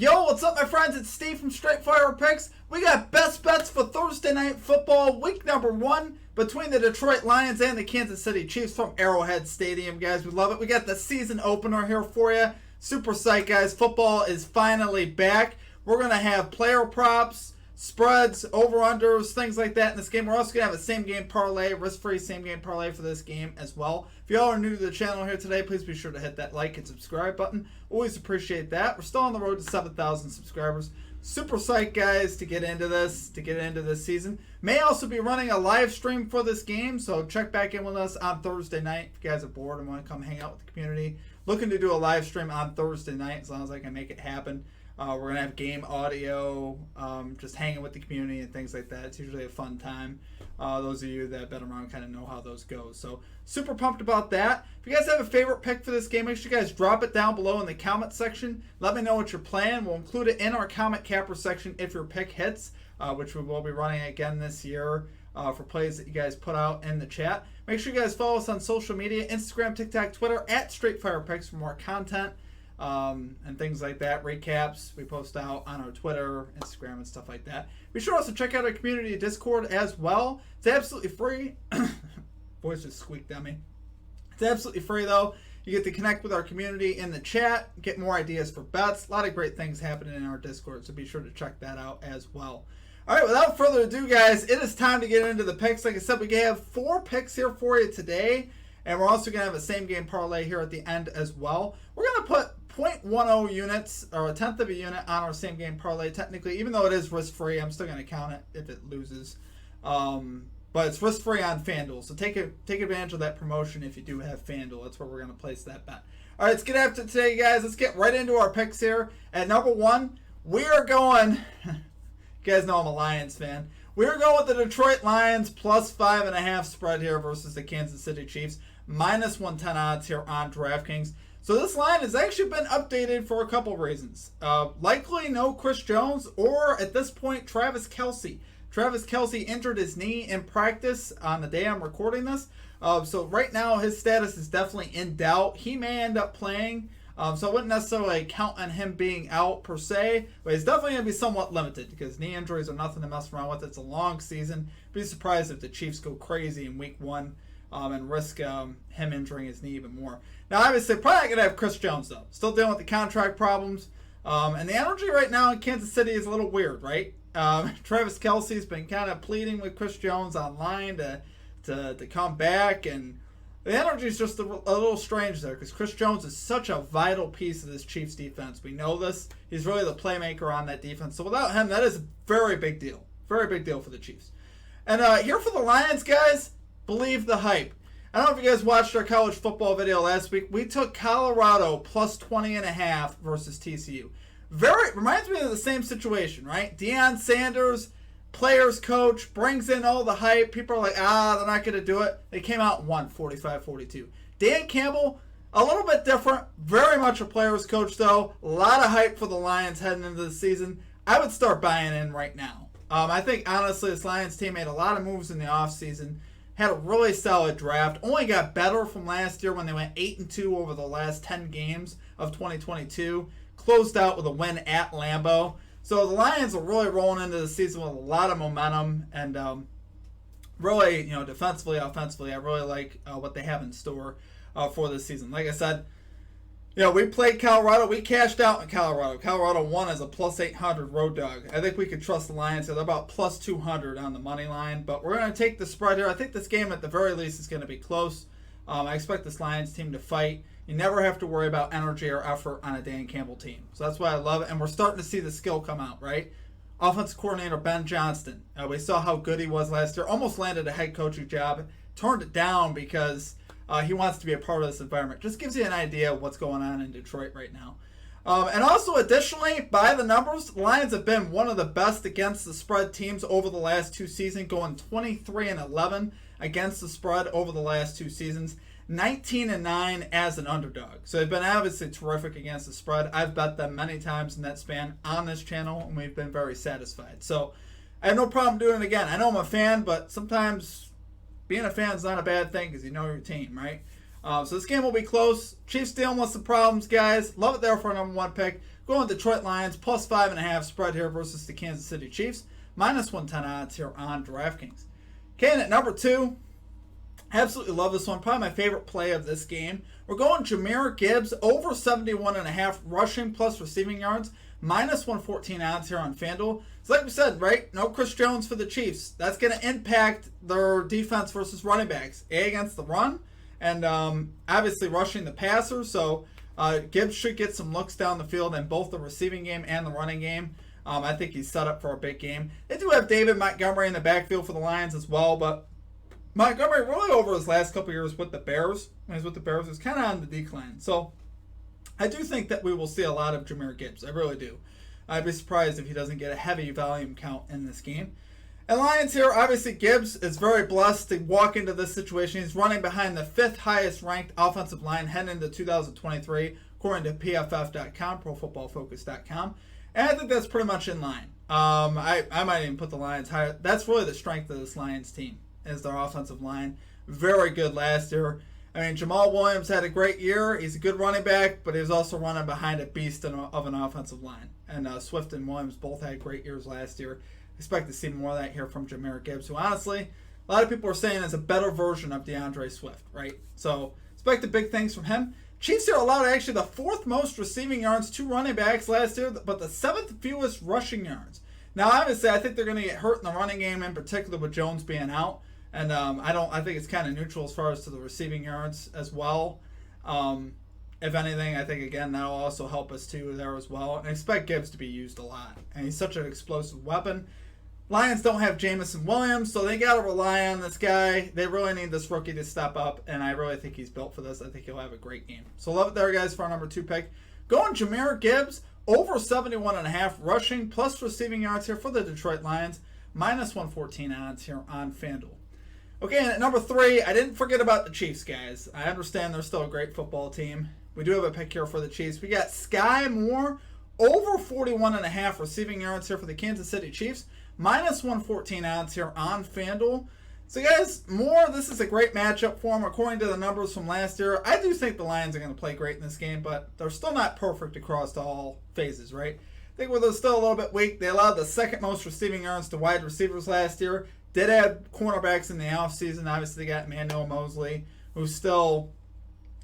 Yo, what's up, my friends? It's Steve from Straight Fire Picks. We got best bets for Thursday Night Football, week number 1, between the Detroit Lions and the Kansas City Chiefs from Arrowhead Stadium, guys. We love it. We got the season opener here for you. Super psyched, guys. Football is finally back. We're going to have player props, spreads, over-unders, things like that in this game. We're also going to have a same-game parlay, risk-free same-game parlay for this game as well. If y'all are new to the channel here today, please be sure to hit that like and subscribe button. Always appreciate that. We're still on the road to 7,000 subscribers. Super psyched, guys, to get into this season. May also be running a live stream for this game, so check back in with us on Thursday night. If you guys are bored and want to come hang out with the community, looking to do a live stream on Thursday night as long as I can make it happen. We're going to have game audio, just hanging with the community and things like that. It's usually a fun time. Those of you that have been around kind of know how those go. So super pumped about that. If you guys have a favorite pick for this game, make sure you guys drop it down below in the comment section. Let me know what you're playing. We'll include it in our comment capper section if your pick hits, which we will be running again this year for plays that you guys put out in the chat. Make sure you guys follow us on social media, Instagram, TikTok, Twitter, at StraightFirePicks for more content. And things like that, recaps we post out on our Twitter, Instagram, and stuff like that. Be sure also check out our community Discord as well. It's absolutely free. Voice just squeaked at me. It's absolutely free though. You get to connect with our community in the chat, get more ideas for bets. A lot of great things happening in our Discord, so be sure to check that out as well. All right, without further ado, guys, it is time to get into the picks. Like I said, we have 4 picks here for you today, and we're also going to have a same-game parlay here at the end as well. We're going to put 0.10 units, or a tenth of a unit, on our same game parlay. Technically, even though it is risk free, I'm still going to count it if it loses. But it's risk free on FanDuel, so take advantage of that promotion if you do have FanDuel. That's where we're going to place that bet. All right, let's get after today, guys. Let's get right into our picks here. At number 1, we are going. You guys know I'm a Lions fan. We're going with the Detroit Lions plus 5.5 spread here versus the Kansas City Chiefs. Minus 110 odds here on DraftKings. So this line has actually been updated for a couple reasons. Likely no Chris Jones, or at this point, Travis Kelce. Travis Kelce injured his knee in practice on the day I'm recording this. So right now his status is definitely in doubt. He may end up playing. So I wouldn't necessarily count on him being out per se, but he's definitely going to be somewhat limited because knee injuries are nothing to mess around with. It's a long season. Be surprised if the Chiefs go crazy in week 1. And risk him injuring his knee even more. Now, obviously, probably not going to have Chris Jones, though. Still dealing with the contract problems. And the energy right now in Kansas City is a little weird, right? Travis Kelce's been kind of pleading with Chris Jones online to come back. And the energy is just a little strange there because Chris Jones is such a vital piece of this Chiefs defense. We know this. He's really the playmaker on that defense. So without him, that is a very big deal. Very big deal for the Chiefs. And here for the Lions, guys, believe the hype. I don't know if you guys watched our college football video last week. We took Colorado plus 20.5 versus TCU. Reminds me of the same situation, right? Deion Sanders, players coach, brings in all the hype. People are like, they're not going to do it. They came out and won 45-42. Dan Campbell, a little bit different. Very much a players coach, though. A lot of hype for the Lions heading into the season. I would start buying in right now. I think, honestly, this Lions team made a lot of moves in the offseason. Had a really solid draft. Only got better from last year when they went 8-2 over the last 10 games of 2022. Closed out with a win at Lambeau. So the Lions are really rolling into the season with a lot of momentum. And really, defensively, offensively, I really like what they have in store for this season. Like I said, we played Colorado. We cashed out in Colorado. Colorado won as a plus 800 road dog. I think we could trust the Lions. They're about plus 200 on the money line. But we're going to take the spread here. I think this game, at the very least, is going to be close. I expect this Lions team to fight. You never have to worry about energy or effort on a Dan Campbell team. So that's why I love it. And we're starting to see the skill come out, right? Offensive coordinator Ben Johnston. We saw how good he was last year. Almost landed a head coaching job. Turned it down because he wants to be a part of this environment. Just gives you an idea of what's going on in Detroit right now. And also, additionally, by the numbers, the Lions have been one of the best against the spread teams over the last 2 seasons, going 23-11 against the spread over the last 2 seasons, 19-9 as an underdog. So they've been obviously terrific against the spread. I've bet them many times in that span on this channel, and we've been very satisfied. So I have no problem doing it again. I know I'm a fan, but sometimes being a fan is not a bad thing because you know your team, right? So this game will be close. Chiefs dealing with some problems, guys. Love it there for a number 1 pick. Going Detroit Lions plus 5.5 spread here versus the Kansas City Chiefs. Minus 110 odds here on DraftKings. Okay, and at number 2, absolutely love this one. Probably my favorite play of this game. We're going Jahmyr Gibbs over 71.5 rushing plus receiving yards. Minus 114 odds here on FanDuel. So like we said, right? No Chris Jones for the Chiefs. That's going to impact their defense versus running backs. Against the run and obviously rushing the passer. So Gibbs should get some looks down the field in both the receiving game and the running game. I think he's set up for a big game. They do have David Montgomery in the backfield for the Lions as well, but Montgomery really over his last couple years with the Bears, when he's with the Bears, is kind of on the decline. So I do think that we will see a lot of Jahmyr Gibbs. I really do. I'd be surprised if he doesn't get a heavy volume count in this game. And Lions here, obviously Gibbs is very blessed to walk into this situation. He's running behind the 5th highest ranked offensive line heading into 2023, according to PFF.com, ProFootballFocus.com. And I think that's pretty much in line. I might even put the Lions higher. That's really the strength of this Lions team, is their offensive line. Very good last year. I mean, Jamal Williams had a great year. He's a good running back, but he was also running behind a beast of an offensive line. And Swift and Williams both had great years last year. Expect to see more of that here from Jahmyr Gibbs, who honestly, a lot of people are saying is a better version of DeAndre Swift, right? So expect the big things from him. Chiefs here allowed actually the 4th most receiving yards to running backs last year, but the 7th fewest rushing yards. Now, obviously, I think they're going to get hurt in the running game, in particular with Jones being out. And I think it's kind of neutral as far as to the receiving yards as well. If anything, I think, again, that'll also help us too there as well. And I expect Gibbs to be used a lot. And he's such an explosive weapon. Lions don't have Jamison Williams, so they got to rely on this guy. They really need this rookie to step up, and I really think he's built for this. I think he'll have a great game. So love it there, guys, for our number 2 pick. Going Jahmyr Gibbs, over 71.5 rushing plus receiving yards here for the Detroit Lions. Minus 114 odds here on FanDuel. Okay, and at number 3, I didn't forget about the Chiefs, guys. I understand they're still a great football team. We do have a pick here for the Chiefs. We got Sky Moore, over 41.5 receiving yards here for the Kansas City Chiefs. Minus 114 odds here on FanDuel. So, guys, Moore, this is a great matchup for him. According to the numbers from last year, I do think the Lions are going to play great in this game, but they're still not perfect across all phases, right? I think they're still a little bit weak. They allowed the 2nd most receiving yards to wide receivers last year. Did add cornerbacks in the offseason. Obviously, they got Emmanuel Mosley, who's still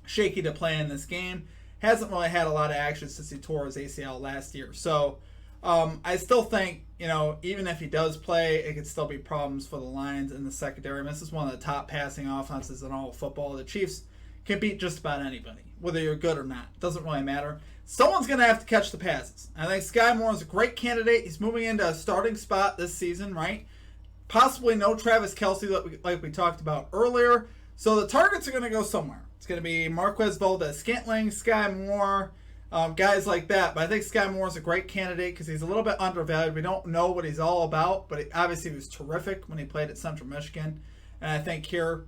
shaky to play in this game. Hasn't really had a lot of action since he tore his ACL last year. So, I still think, even if he does play, it could still be problems for the Lions in the secondary. And this is one of the top passing offenses in all of football. The Chiefs can beat just about anybody, whether you're good or not. It doesn't really matter. Someone's going to have to catch the passes. I think Sky Moore is a great candidate. He's moving into a starting spot this season, right? Possibly no Travis Kelce like we talked about earlier. So the targets are going to go somewhere. It's going to be Marquez Valdes-Scantling, Sky Moore, guys like that. But I think Sky Moore is a great candidate because he's a little bit undervalued. We don't know what he's all about, but obviously he was terrific when he played at Central Michigan. And I think here,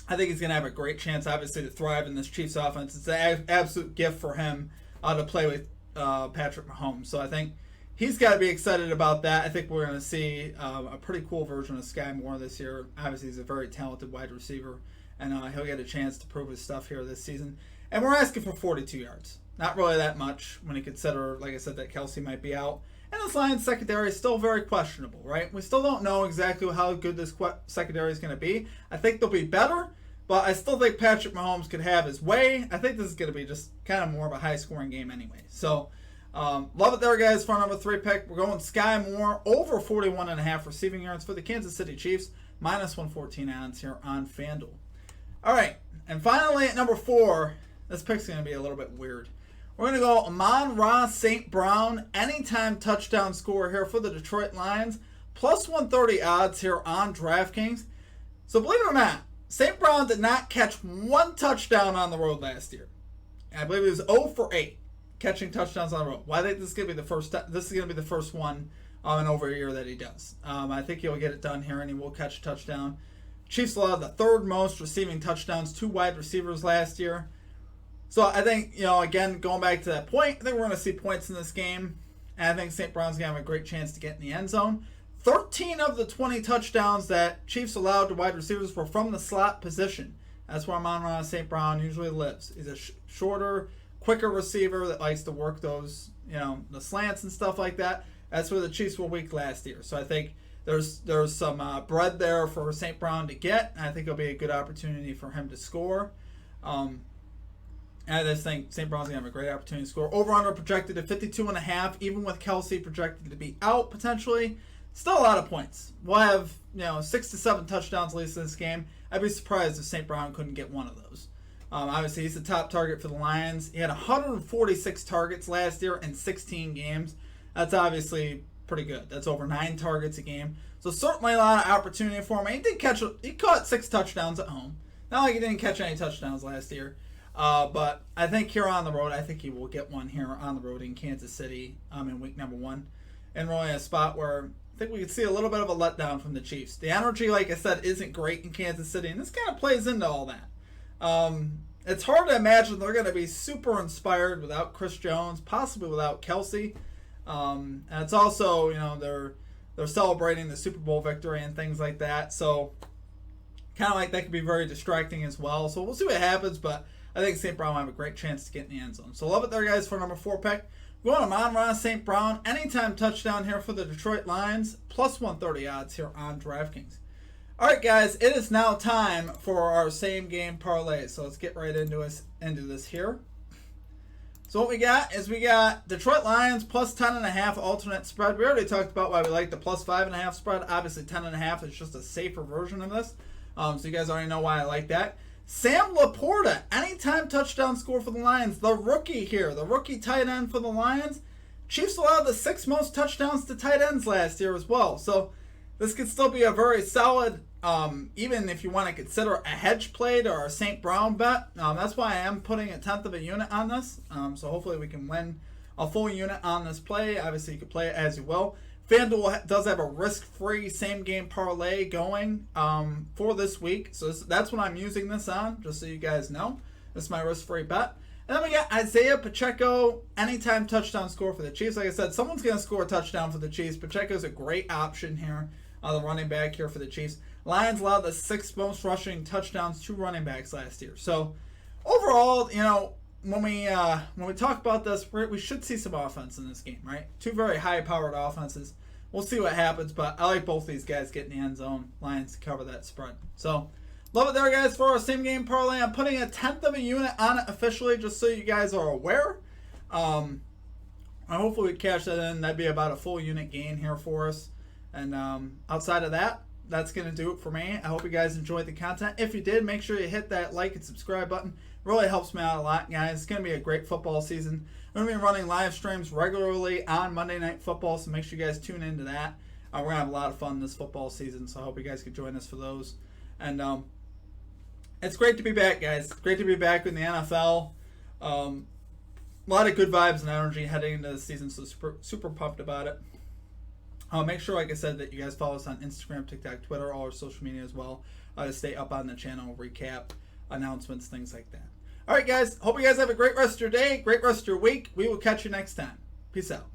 I think he's going to have a great chance, obviously, to thrive in this Chiefs offense. It's an absolute gift for him to play with Patrick Mahomes. So I think he's got to be excited about that. I think we're going to see a pretty cool version of Sky Moore this year. Obviously, he's a very talented wide receiver, and he'll get a chance to prove his stuff here this season. And we're asking for 42 yards. Not really that much when you consider, like I said, that Kelce might be out. And this Lions secondary is still very questionable, right? We still don't know exactly how good this secondary is going to be. I think they'll be better, but I still think Patrick Mahomes could have his way. I think this is going to be just kind of more of a high-scoring game anyway. So, love it there, guys, for our number 3 pick. We're going Sky Moore, over 41.5 receiving yards for the Kansas City Chiefs, minus 114 odds here on FanDuel. All right, and finally at number 4, this pick's going to be a little bit weird. We're going to go Amon-Ra St. Brown, anytime touchdown scorer here for the Detroit Lions, plus 130 odds here on DraftKings. So believe it or not, St. Brown did not catch one touchdown on the road last year. I believe he was 0 for 8 catching touchdowns on the road. Well, I think this is going to be the first. This is going to be the first one in over a year that he does. I think he'll get it done here, and he will catch a touchdown. Chiefs allowed the 3rd most receiving touchdowns to wide receivers last year. So I think, again, going back to that point, I think we're going to see points in this game. And I think St. Brown's going to have a great chance to get in the end zone. 13 of the 20 touchdowns that Chiefs allowed to wide receivers were from the slot position. That's where Amon-Ra St. Brown usually lives. He's a shorter, quicker receiver that likes to work those, the slants and stuff like that. That's where the Chiefs were weak last year. So I think there's some bread there for St. Brown to get. And I think it'll be a good opportunity for him to score. And I just think St. Brown's going to have a great opportunity to score. Over-under projected at 52.5, even with Kelsey projected to be out potentially. Still a lot of points. We'll have 6 to 7 touchdowns at least in this game. I'd be surprised if St. Brown couldn't get one of those. Obviously, he's the top target for the Lions. He had 146 targets last year in 16 games. That's obviously pretty good. That's over 9 targets a game. So certainly a lot of opportunity for him. He caught 6 touchdowns at home. Not like he didn't catch any touchdowns last year. But I think here on the road, I think he will get one here on the road in Kansas City in week number 1. And really a spot where I think we could see a little bit of a letdown from the Chiefs. The energy, like I said, isn't great in Kansas City. And this kind of plays into all that. It's hard to imagine they're going to be super inspired without Chris Jones, possibly without Kelsey. And it's also, they're celebrating the Super Bowl victory and things like that. So kind of like that could be very distracting as well. So we'll see what happens, but I think St. Brown will have a great chance to get in the end zone. So love it there, guys, for number 4 pick. Going to Amon-Ra St. Brown. Anytime touchdown here for the Detroit Lions. Plus 130 odds here on DraftKings. All right, guys, it is now time for our same game parlay. So let's get right into this here. So what we got is Detroit Lions plus 10.5 alternate spread. We already talked about why we like the plus 5.5 spread. Obviously, 10.5 is just a safer version of this. So you guys already know why I like that. Sam Laporta, anytime touchdown score for the Lions. The rookie here, the rookie tight end for the Lions. Chiefs allowed the 6th most touchdowns to tight ends last year as well. So this could still be a very solid, even if you want to consider a hedge play or a St. Brown bet. That's why I am putting 1/10 of a unit on this. So hopefully we can win a full unit on this play. Obviously, you can play it as you will. FanDuel does have a risk-free same-game parlay going for this week. So that's what I'm using this on, just so you guys know. This is my risk-free bet. And then we got Isaiah Pacheco, anytime touchdown score for the Chiefs. Like I said, someone's going to score a touchdown for the Chiefs. Pacheco's a great option here, the running back here for the Chiefs. Lions allowed the 6th most rushing touchdowns to running backs last year. So overall, when we talk about this, we should see some offense in this game, right? 2 very high-powered offenses. We'll see what happens, but I like both these guys getting the end zone. Lions to cover that spread. So love it there, guys, for our same game parlay. I'm putting 1/10 of a unit on it officially, just so you guys are aware. Hopefully we cash that in. That'd be about a full unit gain here for us. And outside of that, that's going to do it for me. I hope you guys enjoyed the content. If you did, make sure you hit that like and subscribe button. It really helps me out a lot, guys. It's going to be a great football season. I'm going to be running live streams regularly on Monday Night Football, so make sure you guys tune into that. We're going to have a lot of fun this football season, so I hope you guys can join us for those. And it's great to be back, guys. It's great to be back in the NFL. A lot of good vibes and energy heading into the season, so super pumped about it. Make sure, like I said, that you guys follow us on Instagram, TikTok, Twitter, all our social media as well, to stay up on the channel, recap, announcements, things like that. All right, guys. Hope you guys have a great rest of your day, great rest of your week. We will catch you next time. Peace out.